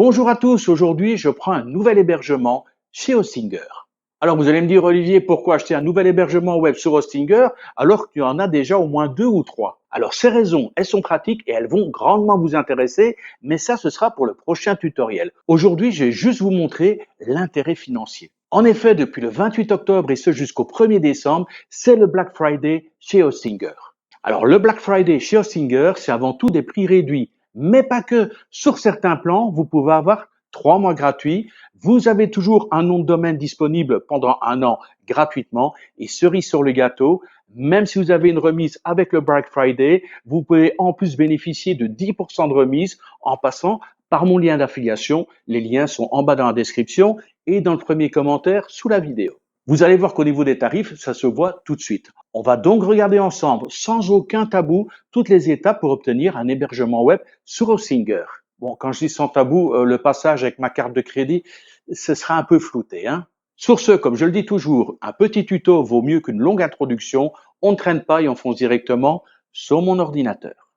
Bonjour à tous, aujourd'hui je prends un nouvel hébergement chez Hostinger. Alors vous allez me dire Olivier, pourquoi acheter un nouvel hébergement web sur Hostinger alors que tu en as déjà au moins deux ou trois? Alors ces raisons, elles sont pratiques et elles vont grandement vous intéresser, mais ça ce sera pour le prochain tutoriel. Aujourd'hui je vais juste vous montrer l'intérêt financier. En effet, depuis le 28 octobre et ce jusqu'au 1er décembre, c'est le Black Friday chez Hostinger. Alors le Black Friday chez Hostinger, c'est avant tout des prix réduits. Mais pas que. Sur certains plans, vous pouvez avoir 3 mois gratuits. Vous avez toujours un nom de domaine disponible pendant un an gratuitement. Et cerise sur le gâteau, même si vous avez une remise avec le Black Friday, vous pouvez en plus bénéficier de 10% de remise en passant par mon lien d'affiliation. Les liens sont en bas dans la description et dans le premier commentaire sous la vidéo. Vous allez voir qu'au niveau des tarifs, ça se voit tout de suite. On va donc regarder ensemble, sans aucun tabou, toutes les étapes pour obtenir un hébergement web sur Hostinger. Bon, quand je dis sans tabou, le passage avec ma carte de crédit, ce sera un peu flouté, hein. Sur ce, comme je le dis toujours, un petit tuto vaut mieux qu'une longue introduction. On ne traîne pas et on fonce directement sur mon ordinateur.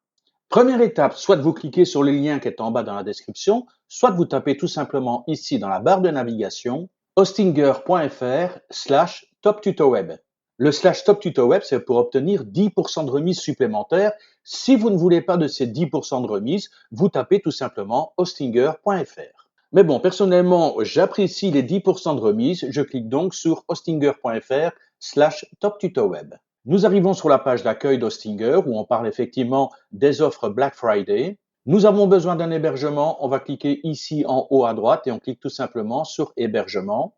Première étape, soit vous cliquez sur le lien qui est en bas dans la description, soit vous tapez tout simplement ici dans la barre de navigation hostinger.fr/top-tuto-web. Le /top-tuto-web, c'est pour obtenir 10% de remise supplémentaire. Si vous ne voulez pas de ces 10% de remise, vous tapez tout simplement hostinger.fr. Mais bon, personnellement, j'apprécie les 10% de remise. Je clique donc sur hostinger.fr/top-tuto-web. Nous arrivons sur la page d'accueil d'Hostinger où on parle effectivement des offres Black Friday. Nous avons besoin d'un hébergement. On va cliquer ici en haut à droite et on clique tout simplement sur hébergement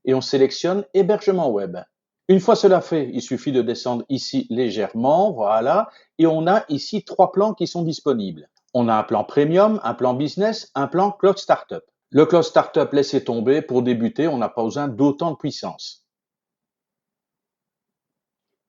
et on sélectionne hébergement web. Une fois cela fait, il suffit de descendre ici légèrement, voilà, et on a ici 3 plans qui sont disponibles. On a un plan premium, un plan business, un plan cloud startup. Le cloud startup, laissez tomber, pour débuter, on n'a pas besoin d'autant de puissance.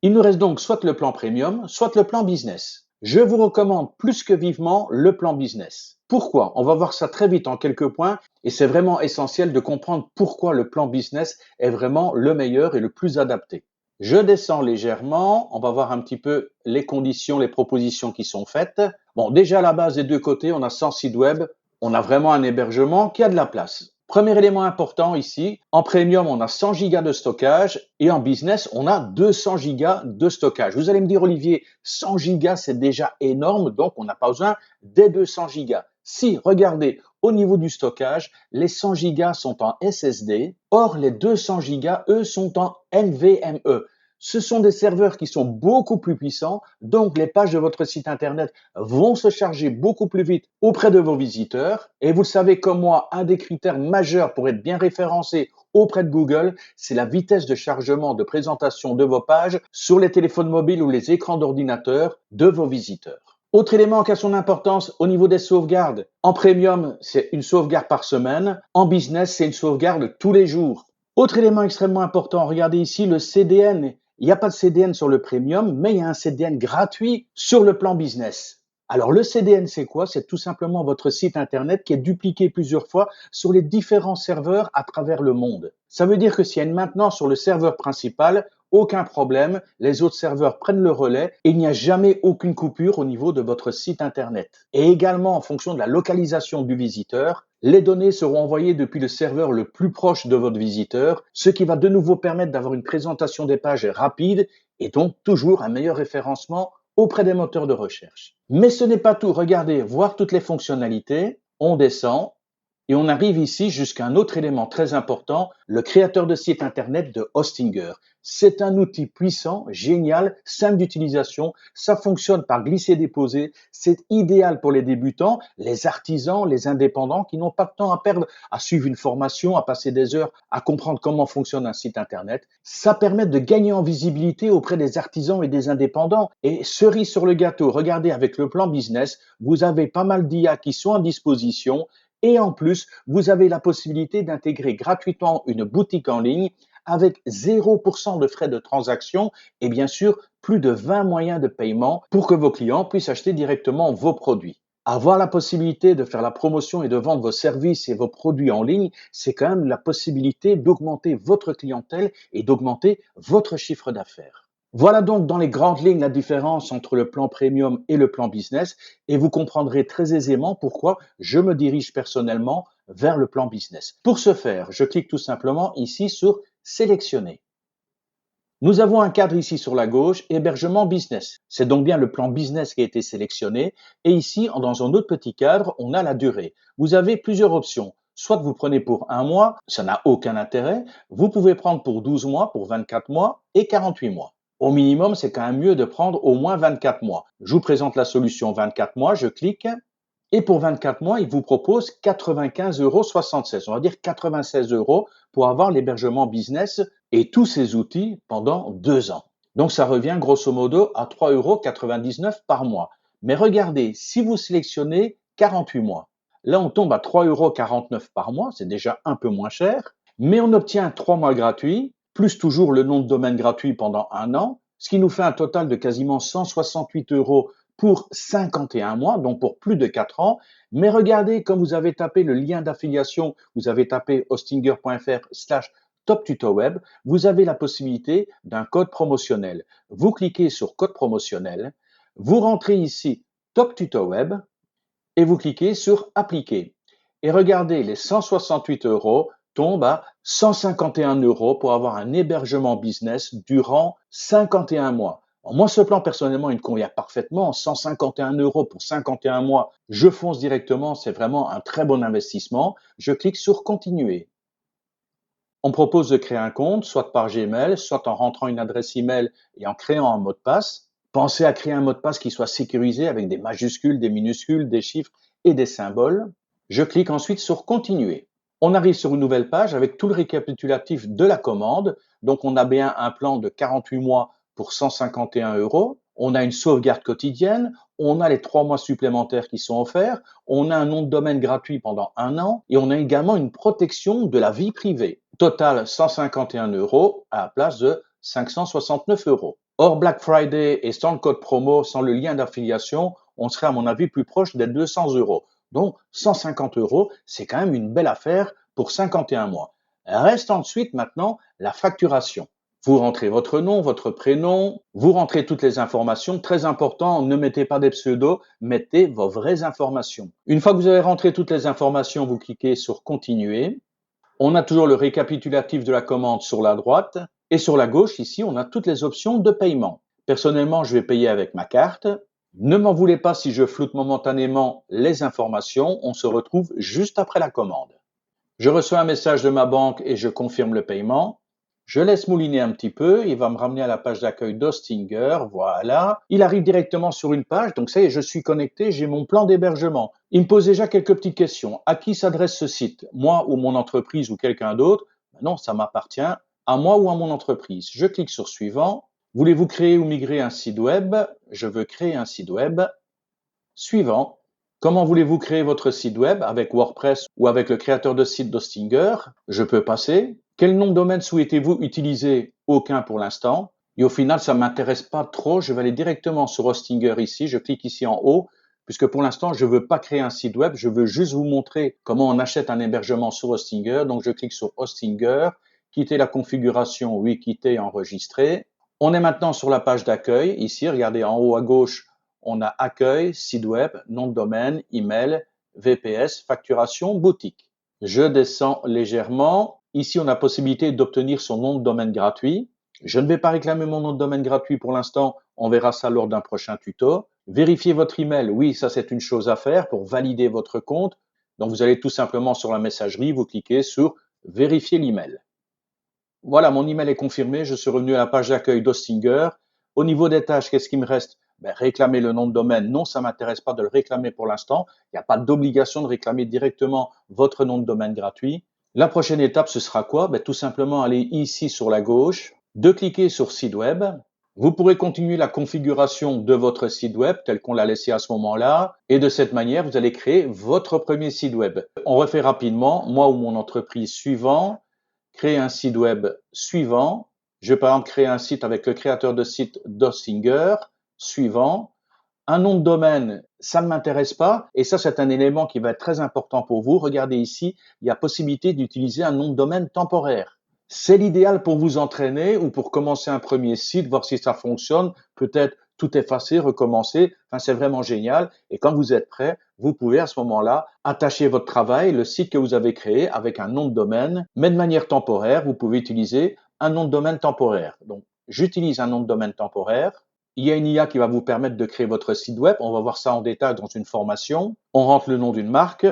Il nous reste donc soit le plan premium, soit le plan business. Je vous recommande plus que vivement le plan business. Pourquoi? On va voir ça très vite en quelques points et c'est vraiment essentiel de comprendre pourquoi le plan business est vraiment le meilleur et le plus adapté. Je descends légèrement, on va voir un petit peu les conditions, les propositions qui sont faites. Bon, déjà à la base des deux côtés, on a 100 sites web, on a vraiment un hébergement qui a de la place. Premier élément important ici, en premium, on a 100 gigas de stockage et en business, on a 200 gigas de stockage. Vous allez me dire, Olivier, 100 gigas, c'est déjà énorme, donc on n'a pas besoin des 200 gigas. Si, regardez, au niveau du stockage, les 100 gigas sont en SSD, or les 200 gigas, eux, sont en NVMe. Ce sont des serveurs qui sont beaucoup plus puissants, donc les pages de votre site internet vont se charger beaucoup plus vite auprès de vos visiteurs. Et vous savez comme moi, un des critères majeurs pour être bien référencé auprès de Google, c'est la vitesse de chargement de présentation de vos pages sur les téléphones mobiles ou les écrans d'ordinateur de vos visiteurs. Autre élément qui a son importance au niveau des sauvegardes. En premium, c'est une sauvegarde par semaine. En business, c'est une sauvegarde tous les jours. Autre élément extrêmement important, regardez ici le CDN. Il n'y a pas de CDN sur le premium, mais il y a un CDN gratuit sur le plan business. Alors le CDN, c'est quoi? C'est tout simplement votre site internet qui est dupliqué plusieurs fois sur les différents serveurs à travers le monde. Ça veut dire que s'il y a une maintenance sur le serveur principal, aucun problème, les autres serveurs prennent le relais et il n'y a jamais aucune coupure au niveau de votre site internet. Et également, en fonction de la localisation du visiteur, les données seront envoyées depuis le serveur le plus proche de votre visiteur, ce qui va de nouveau permettre d'avoir une présentation des pages rapide et donc toujours un meilleur référencement auprès des moteurs de recherche. Mais ce n'est pas tout. Regardez, voir toutes les fonctionnalités, on descend et on arrive ici jusqu'à un autre élément très important, le créateur de site internet de Hostinger. C'est un outil puissant, génial, simple d'utilisation. Ça fonctionne par glisser-déposer. C'est idéal pour les débutants, les artisans, les indépendants qui n'ont pas de temps à perdre à suivre une formation, à passer des heures à comprendre comment fonctionne un site internet. Ça permet de gagner en visibilité auprès des artisans et des indépendants. Et cerise sur le gâteau, regardez avec le plan business, vous avez pas mal d'IA qui sont à disposition. Et en plus, vous avez la possibilité d'intégrer gratuitement une boutique en ligne avec 0% de frais de transaction et bien sûr plus de 20 moyens de paiement pour que vos clients puissent acheter directement vos produits. Avoir la possibilité de faire la promotion et de vendre vos services et vos produits en ligne, c'est quand même la possibilité d'augmenter votre clientèle et d'augmenter votre chiffre d'affaires. Voilà donc dans les grandes lignes la différence entre le plan premium et le plan business et vous comprendrez très aisément pourquoi je me dirige personnellement vers le plan business. Pour ce faire, je clique tout simplement ici sur sélectionner. Nous avons un cadre ici sur la gauche, hébergement business. C'est donc bien le plan business qui a été sélectionné. Et ici, dans un autre petit cadre, on a la durée. Vous avez plusieurs options. Soit vous prenez pour 1 mois, ça n'a aucun intérêt. Vous pouvez prendre pour 12 mois, pour 24 mois et 48 mois. Au minimum, c'est quand même mieux de prendre au moins 24 mois. Je vous présente la solution 24 mois, je clique. Et pour 24 mois, il vous propose 95,76 €. On va dire 96 € pour avoir l'hébergement business et tous ces outils pendant 2 ans. Donc ça revient grosso modo à 3,99 € par mois. Mais regardez, si vous sélectionnez 48 mois, là on tombe à 3,49 € par mois, c'est déjà un peu moins cher, mais on obtient 3 mois gratuits, plus toujours le nom de domaine gratuit pendant 1 an, ce qui nous fait un total de quasiment 168 € pour 51 mois, donc pour plus de 4 ans. Mais regardez, comme vous avez tapé le lien d'affiliation, vous avez tapé hostinger.fr/toptutoweb, vous avez la possibilité d'un code promotionnel. Vous cliquez sur code promotionnel, vous rentrez ici Top Tuto Web et vous cliquez sur appliquer. Et regardez, les 168 € tombent à 151 € pour avoir un hébergement business durant 51 mois. Alors moi, ce plan, personnellement, il me convient parfaitement. 151 € pour 51 mois, je fonce directement. C'est vraiment un très bon investissement. Je clique sur continuer. On me propose de créer un compte, soit par Gmail, soit en rentrant une adresse email et en créant un mot de passe. Pensez à créer un mot de passe qui soit sécurisé avec des majuscules, des minuscules, des chiffres et des symboles. Je clique ensuite sur continuer. On arrive sur une nouvelle page avec tout le récapitulatif de la commande. Donc, on a bien un plan de 48 mois pour 151 €. On a une sauvegarde quotidienne. On a les 3 mois supplémentaires qui sont offerts. On a un nom de domaine gratuit pendant 1 an. Et on a également une protection de la vie privée. Total 151 € à la place de 569 €. Hors Black Friday et sans le code promo, sans le lien d'affiliation, on serait à mon avis plus proche des 200 €. Donc 150 €, c'est quand même une belle affaire pour 51 mois. Reste ensuite maintenant la facturation. Vous rentrez votre nom, votre prénom, vous rentrez toutes les informations. Très important, ne mettez pas des pseudos, mettez vos vraies informations. Une fois que vous avez rentré toutes les informations, vous cliquez sur continuer. On a toujours le récapitulatif de la commande sur la droite et sur la gauche, ici, on a toutes les options de paiement. Personnellement, je vais payer avec ma carte. Ne m'en voulez pas si je floute momentanément les informations. On se retrouve juste après la commande. Je reçois un message de ma banque et je confirme le paiement. Je laisse mouliner un petit peu. Il va me ramener à la page d'accueil d'Hostinger. Voilà. Il arrive directement sur une page. Donc, ça y est, je suis connecté. J'ai mon plan d'hébergement. Il me pose déjà quelques petites questions. À qui s'adresse ce site? Moi ou mon entreprise ou quelqu'un d'autre? Non, ça m'appartient. À moi ou à mon entreprise. Je clique sur suivant. Voulez-vous créer ou migrer un site web? Je veux créer un site web. Suivant. Comment voulez-vous créer votre site web? Avec WordPress ou avec le créateur de site d'Hostinger? Je peux passer. Quel nom de domaine souhaitez-vous utiliser? Aucun pour l'instant. Et au final, ça ne m'intéresse pas trop. Je vais aller directement sur Hostinger ici. Je clique ici en haut, puisque pour l'instant, je ne veux pas créer un site web. Je veux juste vous montrer comment on achète un hébergement sur Hostinger. Donc, je clique sur Hostinger. Quitter la configuration. Oui, quitter, enregistrer. On est maintenant sur la page d'accueil. Ici, regardez en haut à gauche, on a accueil, site web, nom de domaine, email, VPS, facturation, boutique. Je descends légèrement. Ici, on a possibilité d'obtenir son nom de domaine gratuit. Je ne vais pas réclamer mon nom de domaine gratuit pour l'instant. On verra ça lors d'un prochain tuto. Vérifier votre email. Oui, ça, c'est une chose à faire pour valider votre compte. Donc, vous allez tout simplement sur la messagerie, vous cliquez sur vérifier l'email. Voilà, mon email est confirmé. Je suis revenu à la page d'accueil d'Hostinger. Au niveau des tâches, qu'est-ce qui me reste? Réclamer le nom de domaine. Non, ça m'intéresse pas de le réclamer pour l'instant. Il n'y a pas d'obligation de réclamer directement votre nom de domaine gratuit. La prochaine étape, ce sera quoi? Tout simplement aller ici sur la gauche, de cliquer sur site web. Vous pourrez continuer la configuration de votre site web tel qu'on l'a laissé à ce moment-là. Et de cette manière, vous allez créer votre premier site web. On refait rapidement, moi ou mon entreprise suivant. Créer un site web suivant. Je vais par exemple créer un site avec le créateur de site d'Hostinger. Suivant. Un nom de domaine, ça ne m'intéresse pas. Et ça, c'est un élément qui va être très important pour vous. Regardez ici, il y a possibilité d'utiliser un nom de domaine temporaire. C'est l'idéal pour vous entraîner ou pour commencer un premier site, voir si ça fonctionne. Peut-être tout effacer, recommencer. Enfin, c'est vraiment génial. Et quand vous êtes prêt, vous pouvez à ce moment-là attacher votre travail, le site que vous avez créé avec un nom de domaine, mais de manière temporaire. Vous pouvez utiliser un nom de domaine temporaire. Donc, j'utilise un nom de domaine temporaire. Il y a une IA qui va vous permettre de créer votre site web. On va voir ça en détail dans une formation. On rentre le nom d'une marque,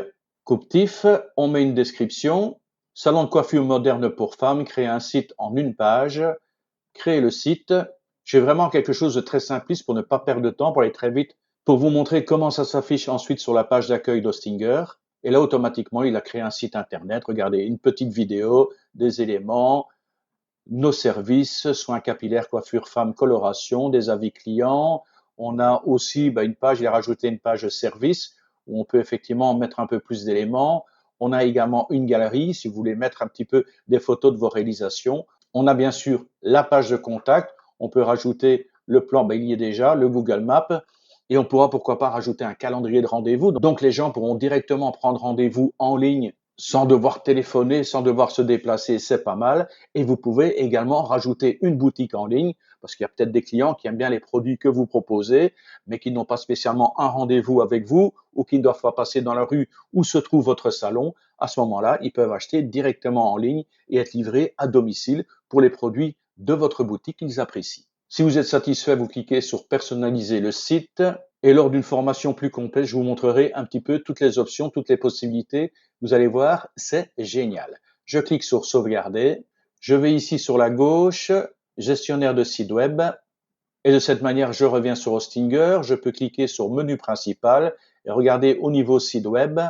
Couptif, on met une description, salon de coiffure moderne pour femmes, créer un site en une page, créer le site. J'ai vraiment quelque chose de très simpliste pour ne pas perdre de temps, pour aller très vite, pour vous montrer comment ça s'affiche ensuite sur la page d'accueil d'Hostinger. Et là, automatiquement, il a créé un site internet. Regardez, une petite vidéo, des éléments, nos services, soins capillaires, coiffure femme, coloration, des avis clients. On a aussi une page, il a rajouté une page service où on peut effectivement mettre un peu plus d'éléments. On a également une galerie si vous voulez mettre un petit peu des photos de vos réalisations. On a bien sûr la page de contact. On peut rajouter le plan, il y est déjà, le Google Maps. Et on pourra pourquoi pas rajouter un calendrier de rendez-vous. Donc les gens pourront directement prendre rendez-vous en ligne sans devoir téléphoner, sans devoir se déplacer, c'est pas mal. Et vous pouvez également rajouter une boutique en ligne, parce qu'il y a peut-être des clients qui aiment bien les produits que vous proposez, mais qui n'ont pas spécialement un rendez-vous avec vous ou qui ne doivent pas passer dans la rue où se trouve votre salon. À ce moment-là, ils peuvent acheter directement en ligne et être livrés à domicile pour les produits de votre boutique qu'ils apprécient. Si vous êtes satisfait, vous cliquez sur personnaliser le site et lors d'une formation plus complète, je vous montrerai un petit peu toutes les options, toutes les possibilités. Vous allez voir, c'est génial. Je clique sur sauvegarder. Je vais ici sur la gauche, gestionnaire de site web. Et de cette manière, je reviens sur Hostinger. Je peux cliquer sur menu principal et regarder au niveau site web.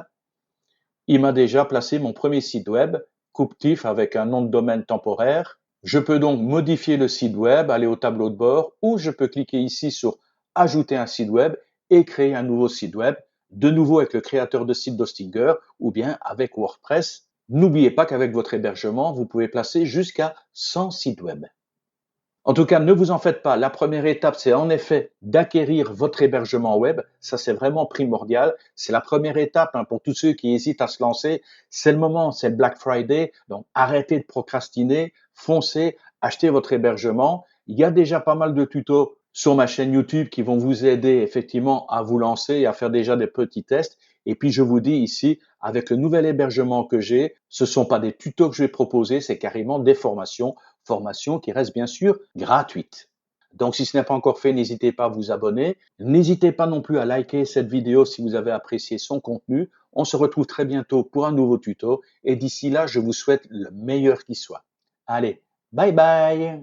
Il m'a déjà placé mon premier site web, Couptif avec un nom de domaine temporaire. Je peux donc modifier le site web, aller au tableau de bord ou je peux cliquer ici sur ajouter un site web et créer un nouveau site web, de nouveau avec le créateur de site d'Hostinger ou bien avec WordPress. N'oubliez pas qu'avec votre hébergement, vous pouvez placer jusqu'à 100 sites web. En tout cas, ne vous en faites pas. La première étape, c'est en effet d'acquérir votre hébergement web. Ça, c'est vraiment primordial. C'est la première étape pour tous ceux qui hésitent à se lancer. C'est le moment, c'est le Black Friday. Donc, arrêtez de procrastiner, foncez, achetez votre hébergement. Il y a déjà pas mal de tutos sur ma chaîne YouTube qui vont vous aider effectivement à vous lancer et à faire déjà des petits tests. Et puis, je vous dis ici, avec le nouvel hébergement que j'ai, ce ne sont pas des tutos que je vais proposer, c'est carrément des formations qui restent bien sûr gratuites. Donc, si ce n'est pas encore fait, n'hésitez pas à vous abonner. N'hésitez pas non plus à liker cette vidéo si vous avez apprécié son contenu. On se retrouve très bientôt pour un nouveau tuto. Et d'ici là, je vous souhaite le meilleur qui soit. Allez, bye bye!